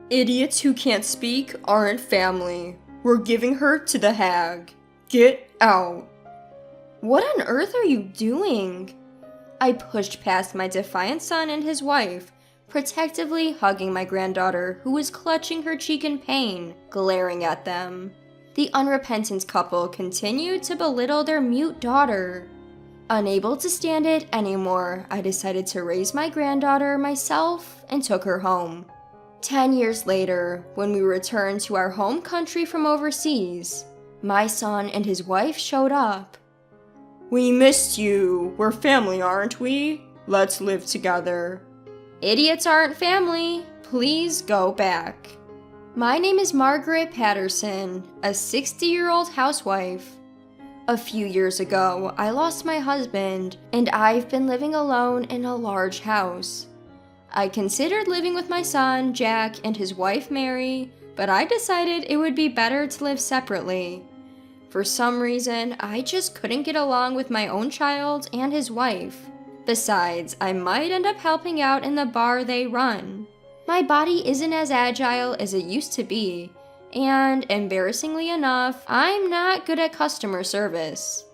Idiots who can't speak aren't family. We're giving her to the hag. Get out. What on earth are you doing? I pushed past my defiant son and his wife, protectively hugging my granddaughter who was clutching her cheek in pain, glaring at them. The unrepentant couple continued to belittle their mute daughter. Unable to stand it anymore, I decided to raise my granddaughter myself and took her home. 10 years later, when we returned to our home country from overseas, my son and his wife showed up. We missed you. We're family, aren't we? Let's live together. Idiots aren't family. Please go back. My name is Margaret Patterson, a 60-year-old housewife. A few years ago, I lost my husband, and I've been living alone in a large house. I considered living with my son, Jack, and his wife, Mary, but I decided it would be better to live separately. For some reason, I just couldn't get along with my own child and his wife. Besides, I might end up helping out in the bar they run. My body isn't as agile as it used to be, and embarrassingly enough, I'm not good at customer service.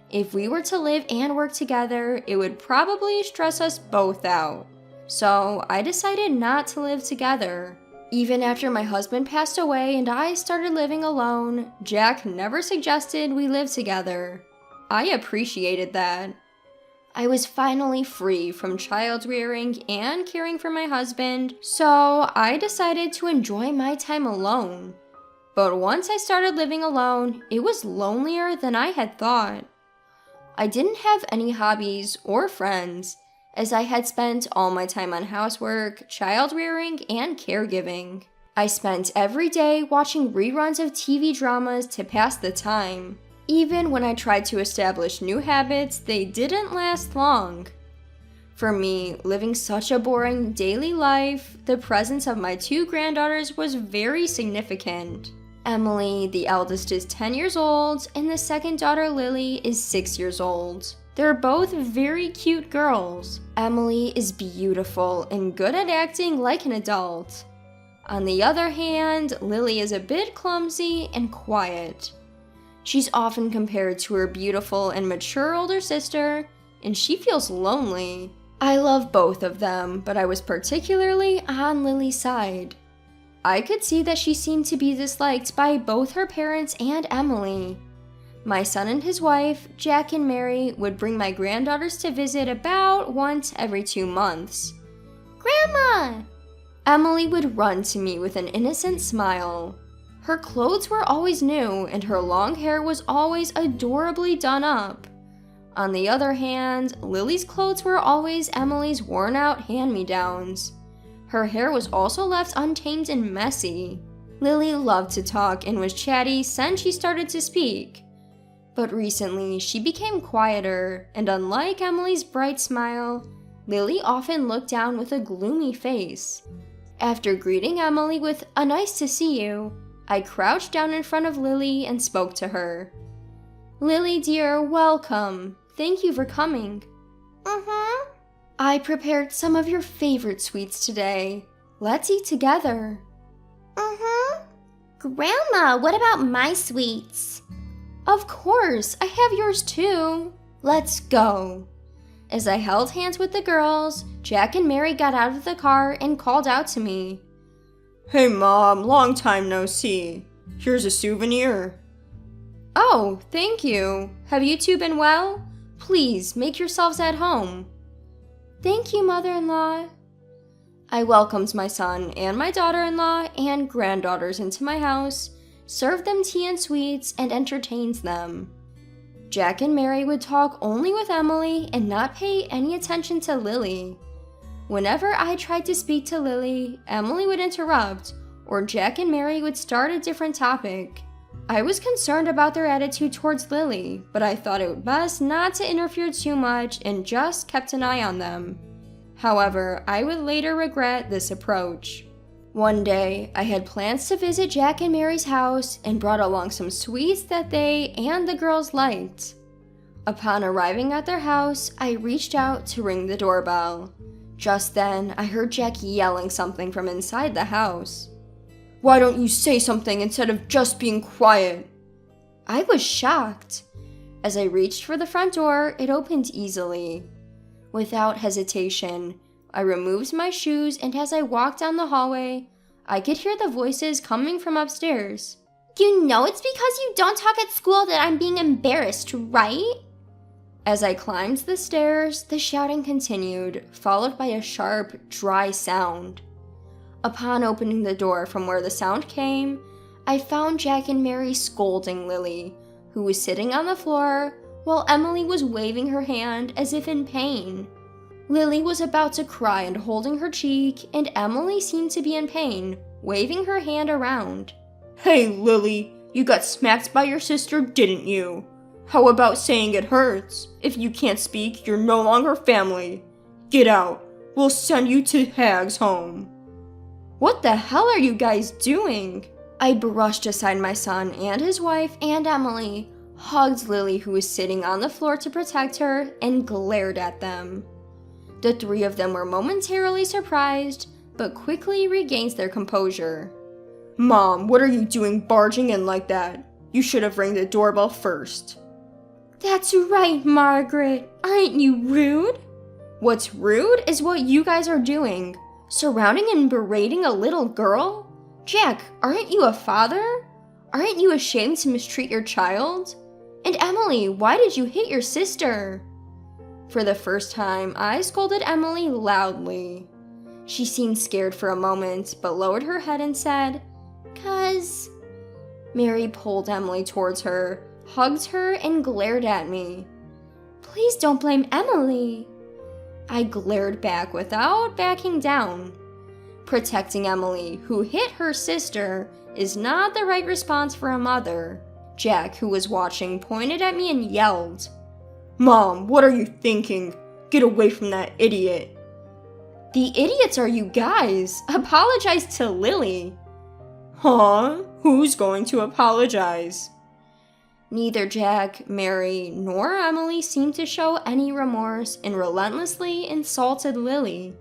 If we were to live and work together, it would probably stress us both out. So I decided not to live together. Even after my husband passed away and I started living alone, Jack never suggested we live together. I appreciated that. I was finally free from child rearing and caring for my husband, so I decided to enjoy my time alone. But once I started living alone, it was lonelier than I had thought. I didn't have any hobbies or friends, as I had spent all my time on housework, child rearing, and caregiving. I spent every day watching reruns of TV dramas to pass the time. Even when I tried to establish new habits, they didn't last long. For me, living such a boring daily life, the presence of my two granddaughters was very significant. Emily, the eldest, is 10 years old, and the second daughter, Lily, is 6 years old. They're both very cute girls. Emily is beautiful and good at acting like an adult. On the other hand, Lily is a bit clumsy and quiet. She's often compared to her beautiful and mature older sister, and she feels lonely. I love both of them, but I was particularly on Lily's side. I could see that she seemed to be disliked by both her parents and Emily. My son and his wife, Jack and Mary, would bring my granddaughters to visit about once every 2 months. "Grandma!" Emily would run to me with an innocent smile. Her clothes were always new, and her long hair was always adorably done up. On the other hand, Lily's clothes were always Emily's worn-out hand-me-downs. Her hair was also left untamed and messy. Lily loved to talk and was chatty since she started to speak. But recently, she became quieter, and unlike Emily's bright smile, Lily often looked down with a gloomy face. After greeting Emily with a "nice to see you," I crouched down in front of Lily and spoke to her. "Lily dear, welcome. Thank you for coming." "I prepared some of your favorite sweets today. Let's eat together." Grandma, what about my sweets? "Of course, I have yours too. Let's go." As I held hands with the girls, Jack and Mary got out of the car and called out to me. Hey Mom, long time no see. Here's a souvenir. "Oh, thank you. Have you two been well? Please, make yourselves at home." "Thank you, mother-in-law." I welcomed my son and my daughter-in-law and granddaughters into my house, served them tea and sweets, and entertained them. Jack and Mary would talk only with Emily and not pay any attention to Lily. Whenever I tried to speak to Lily, Emily would interrupt, or Jack and Mary would start a different topic. I was concerned about their attitude towards Lily, but I thought it best not to interfere too much and just kept an eye on them. However, I would later regret this approach. One day, I had plans to visit Jack and Mary's house and brought along some sweets that they and the girls liked. Upon arriving at their house, I reached out to ring the doorbell. Just then, I heard Jack yelling something from inside the house. Why don't you say something instead of just being quiet? I was shocked. As I reached for the front door, it opened easily. Without hesitation, I removed my shoes, and as I walked down the hallway, I could hear the voices coming from upstairs. You know it's because you don't talk at school that I'm being embarrassed, right? As I climbed the stairs, the shouting continued, followed by a sharp, dry sound. Upon opening the door from where the sound came, I found Jack and Mary scolding Lily, who was sitting on the floor, while Emily was waving her hand as if in pain. Lily was about to cry and holding her cheek, and Emily seemed to be in pain, waving her hand around. Hey, Lily, you got smacked by your sister, didn't you? How about saying it hurts? If you can't speak, you're no longer family. Get out. We'll send you to Hag's home. What the hell are you guys doing? I brushed aside my son and his wife and Emily, hugged Lily, who was sitting on the floor, to protect her, and glared at them. The three of them were momentarily surprised, but quickly regained their composure. Mom, what are you doing barging in like that? You should have rang the doorbell first. That's right, Margaret. Aren't you rude? What's rude is what you guys are doing. Surrounding and berating a little girl? Jack, aren't you a father? Aren't you ashamed to mistreat your child? And Emily, why did you hit your sister? For the first time, I scolded Emily loudly. She seemed scared for a moment, but lowered her head and said, "'Cause..." Mary pulled Emily towards her, hugged her, and glared at me. "Please don't blame Emily." I glared back without backing down. Protecting Emily, who hit her sister, is not the right response for a mother. Jack, who was watching, pointed at me and yelled, "Mom, what are you thinking? Get away from that idiot." The idiots are you guys. Apologize to Lily. Huh? Who's going to apologize? Neither Jack, Mary, nor Emily seemed to show any remorse and relentlessly insulted Lily.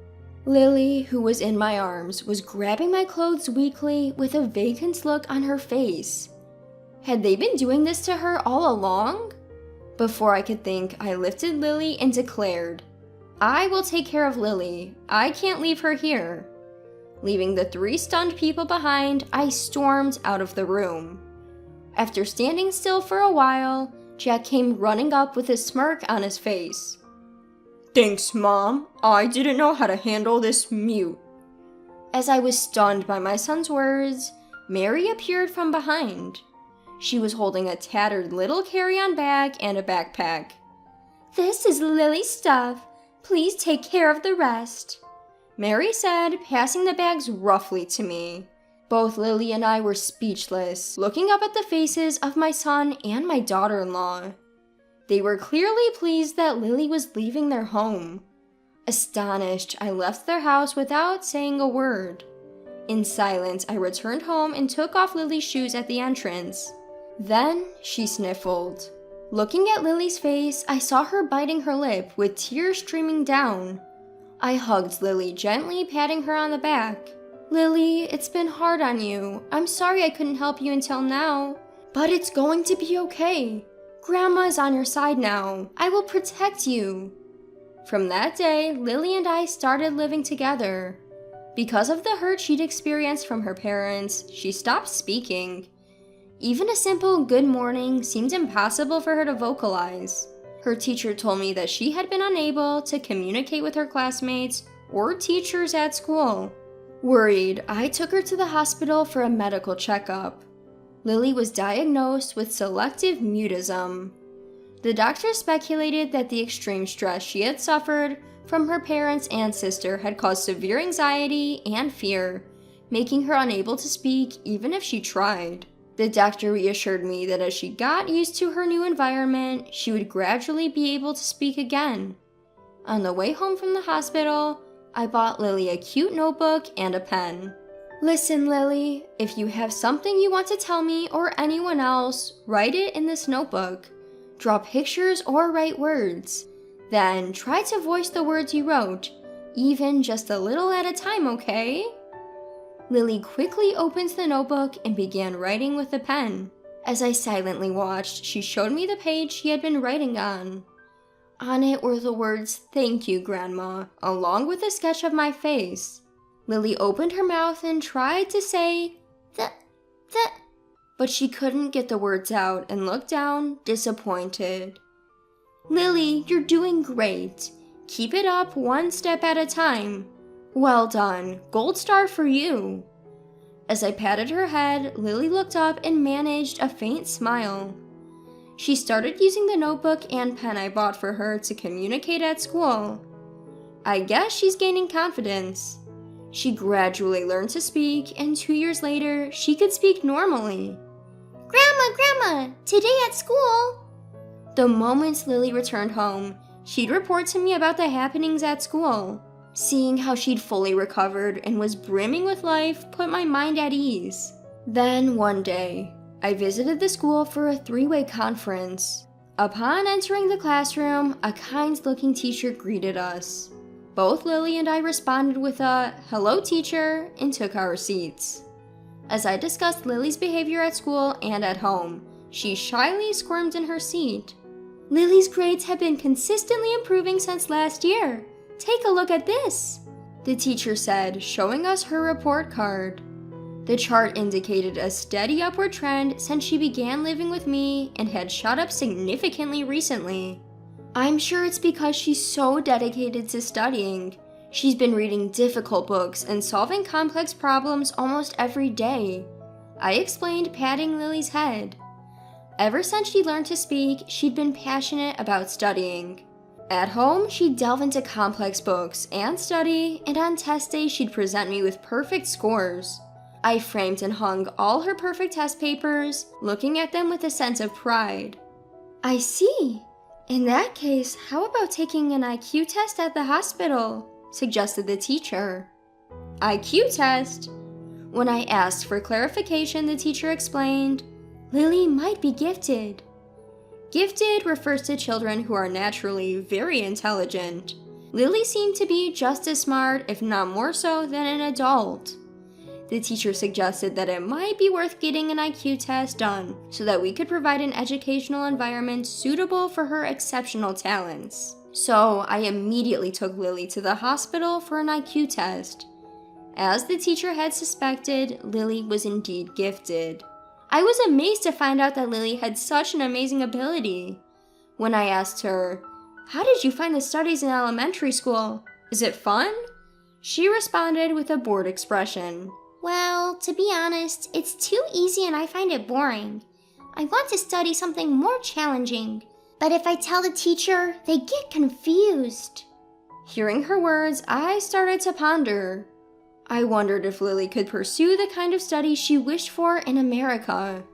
Lily, who was in my arms, was grabbing my clothes weakly with a vacant look on her face. Had they been doing this to her all along? Before I could think, I lifted Lily and declared, "I will take care of Lily. I can't leave her here." Leaving the three stunned people behind, I stormed out of the room. After standing still for a while, Jack came running up with a smirk on his face. Thanks, Mom. I didn't know how to handle this mute. As I was stunned by my son's words, Mary appeared from behind. She was holding a tattered little carry-on bag and a backpack. "This is Lily's stuff. Please take care of the rest," Mary said, passing the bags roughly to me. Both Lily and I were speechless, looking up at the faces of my son and my daughter-in-law. They were clearly pleased that Lily was leaving their home. Astonished, I left their house without saying a word. In silence, I returned home and took off Lily's shoes at the entrance. Then she sniffled. Looking at Lily's face, I saw her biting her lip with tears streaming down. I hugged Lily, gently patting her on the back. "Lily, it's been hard on you. I'm sorry I couldn't help you until now. But it's going to be okay. Grandma's on your side now. I will protect you." From that day, Lily and I started living together. Because of the hurt she'd experienced from her parents, she stopped speaking. Even a simple good morning seemed impossible for her to vocalize. Her teacher told me that she had been unable to communicate with her classmates or teachers at school. Worried, I took her to the hospital for a medical checkup. Lily was diagnosed with selective mutism. The doctor speculated that the extreme stress she had suffered from her parents and sister had caused severe anxiety and fear, making her unable to speak even if she tried. The doctor reassured me that as she got used to her new environment, she would gradually be able to speak again. On the way home from the hospital, I bought Lily a cute notebook and a pen. "Listen, Lily, if you have something you want to tell me or anyone else, write it in this notebook. Draw pictures or write words. Then try to voice the words you wrote, even just a little at a time, okay?" Lily quickly opens the notebook and began writing with a pen. As I silently watched, she showed me the page she had been writing on. On it were the words, "Thank you, Grandma," along with a sketch of my face. Lily opened her mouth and tried to say, The, but she couldn't get the words out and looked down, disappointed. "Lily, you're doing great. Keep it up one step at a time. Well done. Gold star for you." As I patted her head, Lily looked up and managed a faint smile. She started using the notebook and pen I bought for her to communicate at school. I guess she's gaining confidence. She gradually learned to speak, and 2 years later, she could speak normally. Grandma, today at school. The moment Lily returned home, she'd report to me about the happenings at school. Seeing how she'd fully recovered and was brimming with life put my mind at ease. Then one day, I visited the school for a 3-way conference. Upon entering the classroom, a kind-looking teacher greeted us. Both Lily and I responded with a "Hello, teacher," and took our seats. As I discussed Lily's behavior at school and at home, she shyly squirmed in her seat. "Lily's grades have been consistently improving since last year. Take a look at this," the teacher said, showing us her report card. The chart indicated a steady upward trend since she began living with me and had shot up significantly recently. I'm sure it's because she's so dedicated to studying. She's been reading difficult books and solving complex problems almost every day, I explained, patting Lily's head. Ever since she learned to speak, she'd been passionate about studying. At home, she'd delve into complex books and study, and on test day, she'd present me with perfect scores. I framed and hung all her perfect test papers, looking at them with a sense of pride. I see. In that case, how about taking an IQ test at the hospital? Suggested the teacher. IQ test? When I asked for clarification, the teacher explained, Lily might be gifted. Gifted refers to children who are naturally very intelligent. Lily seemed to be just as smart, if not more so, than an adult. The teacher suggested that it might be worth getting an IQ test done so that we could provide an educational environment suitable for her exceptional talents. So I immediately took Lily to the hospital for an IQ test. As the teacher had suspected, Lily was indeed gifted. I was amazed to find out that Lily had such an amazing ability. When I asked her, "How did you find the studies in elementary school? Is it fun?" she responded with a bored expression. Well, to be honest, it's too easy and I find it boring. I want to study something more challenging. But if I tell the teacher, they get confused. Hearing her words, I started to ponder. I wondered if Lily could pursue the kind of studies she wished for in America.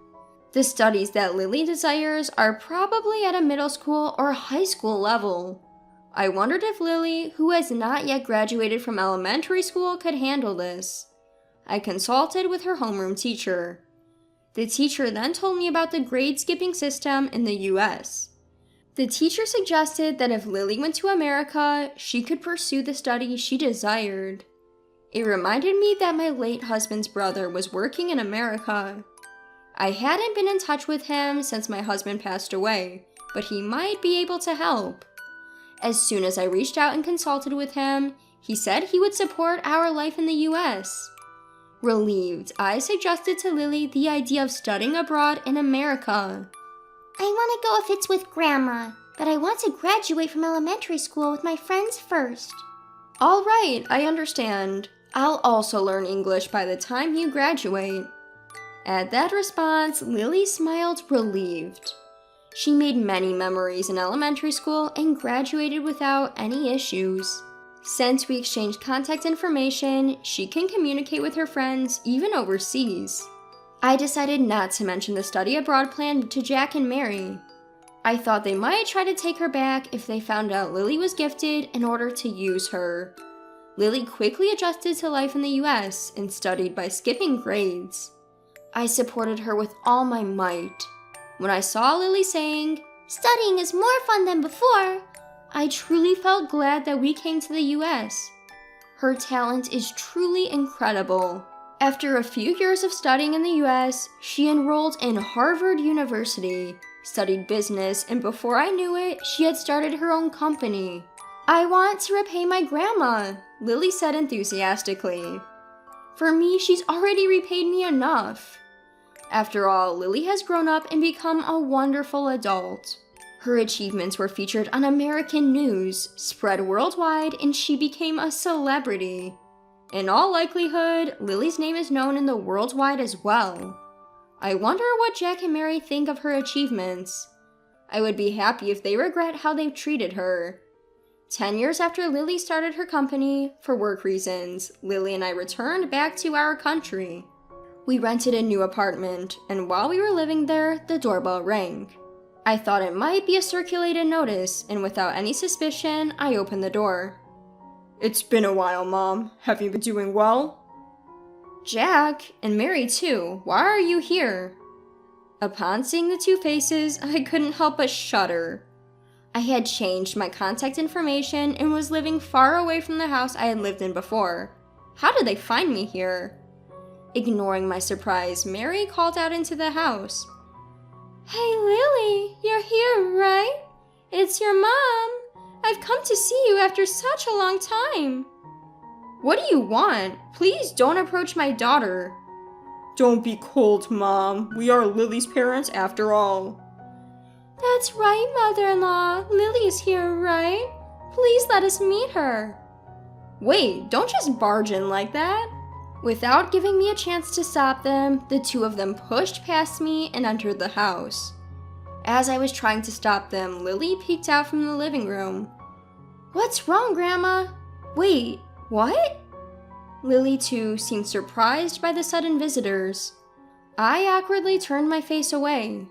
The studies that Lily desires are probably at a middle school or high school level. I wondered if Lily, who has not yet graduated from elementary school, could handle this. I consulted with her homeroom teacher. The teacher then told me about the grade skipping system in the US. The teacher suggested that if Lily went to America, she could pursue the study she desired. It reminded me that my late husband's brother was working in America. I hadn't been in touch with him since my husband passed away, but he might be able to help. As soon as I reached out and consulted with him, he said he would support our life in the US. Relieved, I suggested to Lily the idea of studying abroad in America. I want to go if it's with Grandma, but I want to graduate from elementary school with my friends first. All right, I understand. I'll also learn English by the time you graduate. At that response, Lily smiled relieved. She made many memories in elementary school and graduated without any issues. Since we exchanged contact information, she can communicate with her friends even overseas. I decided not to mention the study abroad plan to Jack and Mary. I thought they might try to take her back if they found out Lily was gifted in order to use her. Lily quickly adjusted to life in the US and studied by skipping grades. I supported her with all my might. When I saw Lily saying, "Studying is more fun than before," I truly felt glad that we came to the US. Her talent is truly incredible. After a few years of studying in the US, she enrolled in Harvard University, studied business, and before I knew it, she had started her own company. "I want to repay my grandma," Lily said enthusiastically. "For me, she's already repaid me enough." After all, Lily has grown up and become a wonderful adult. Her achievements were featured on American news, spread worldwide, and she became a celebrity. In all likelihood, Lily's name is known in the worldwide as well. I wonder what Jack and Mary think of her achievements. I would be happy if they regret how they've treated her. 10 years after Lily started her company, for work reasons, Lily and I returned back to our country. We rented a new apartment, and while we were living there, the doorbell rang. I thought it might be a circulated notice, and without any suspicion, I opened the door. "It's been a while, Mom. Have you been doing well?" "Jack, and Mary too, why are you here?" Upon seeing the two faces, I couldn't help but shudder. I had changed my contact information and was living far away from the house I had lived in before. How did they find me here? Ignoring my surprise, Mary called out into the house. "Hey Lily, you're here, right? It's your mom. I've come to see you after such a long time." "What do you want? Please don't approach my daughter." "Don't be cold, Mom. We are Lily's parents after all." "That's right, mother-in-law. Lily is here, right? Please let us meet her." "Wait, don't just barge in like that." Without giving me a chance to stop them, the two of them pushed past me and entered the house. As I was trying to stop them, Lily peeked out from the living room. "What's wrong, Grandma?" "Wait, what?" Lily, too, seemed surprised by the sudden visitors. I awkwardly turned my face away.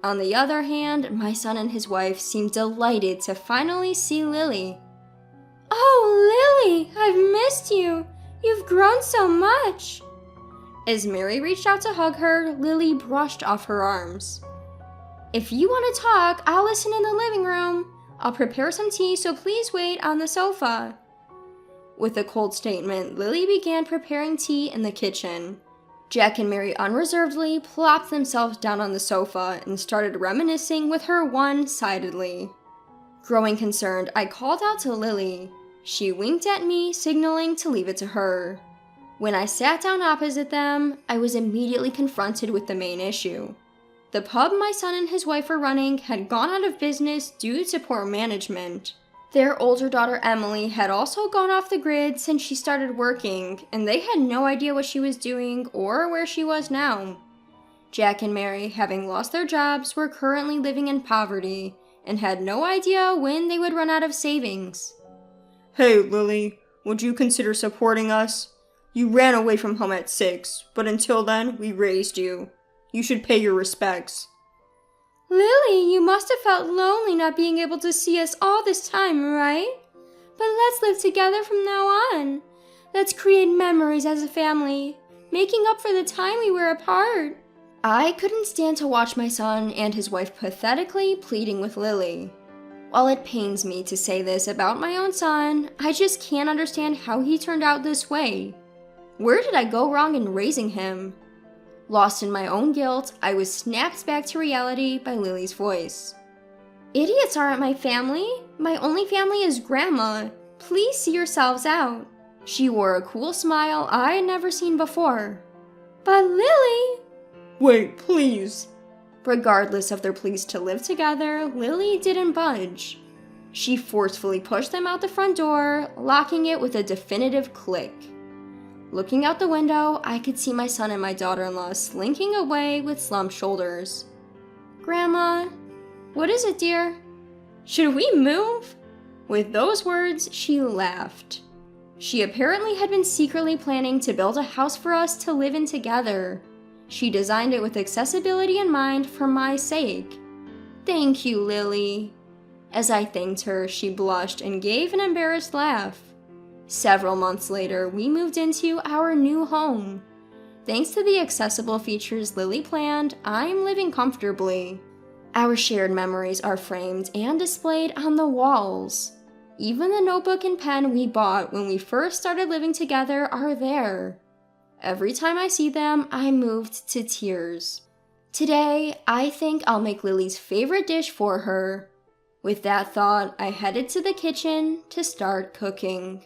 On the other hand, my son and his wife seemed delighted to finally see Lily. "Oh, Lily, I've missed you. You've grown so much." As Mary reached out to hug her, Lily brushed off her arms. "If you want to talk, I'll listen in the living room. I'll prepare some tea, so please wait on the sofa." With a cold statement, Lily began preparing tea in the kitchen. Jack and Mary unreservedly plopped themselves down on the sofa and started reminiscing with her one-sidedly. Growing concerned, I called out to Lily. She winked at me, signaling to leave it to her. When I sat down opposite them, I was immediately confronted with the main issue. The pub my son and his wife were running had gone out of business due to poor management. Their older daughter Emily had also gone off the grid since she started working, and they had no idea what she was doing or where she was now. Jack and Mary, having lost their jobs, were currently living in poverty and had no idea when they would run out of savings. "Hey, Lily, would you consider supporting us? You ran away from home at 6, but until then, we raised you. You should pay your respects." "Lily, you must have felt lonely not being able to see us all this time, right? But let's live together from now on. Let's create memories as a family, making up for the time we were apart." I couldn't stand to watch my son and his wife pathetically pleading with Lily. While it pains me to say this about my own son, I just can't understand how he turned out this way. Where did I go wrong in raising him? Lost in my own guilt, I was snapped back to reality by Lily's voice. "Idiots aren't my family. My only family is Grandma. Please see yourselves out." She wore a cool smile I had never seen before. "But Lily..." "Wait, please." Regardless of their pleas to live together, Lily didn't budge. She forcefully pushed them out the front door, locking it with a definitive click. Looking out the window, I could see my son and my daughter-in-law slinking away with slumped shoulders. "Grandma..." "What is it, dear?" "Should we move?" With those words, she laughed. She apparently had been secretly planning to build a house for us to live in together. She designed it with accessibility in mind for my sake. "Thank you, Lily." As I thanked her, she blushed and gave an embarrassed laugh. Several months later, we moved into our new home. Thanks to the accessible features Lily planned, I'm living comfortably. Our shared memories are framed and displayed on the walls. Even the notebook and pen we bought when we first started living together are there. Every time I see them, I'm moved to tears. Today, I think I'll make Lily's favorite dish for her. With that thought, I headed to the kitchen to start cooking.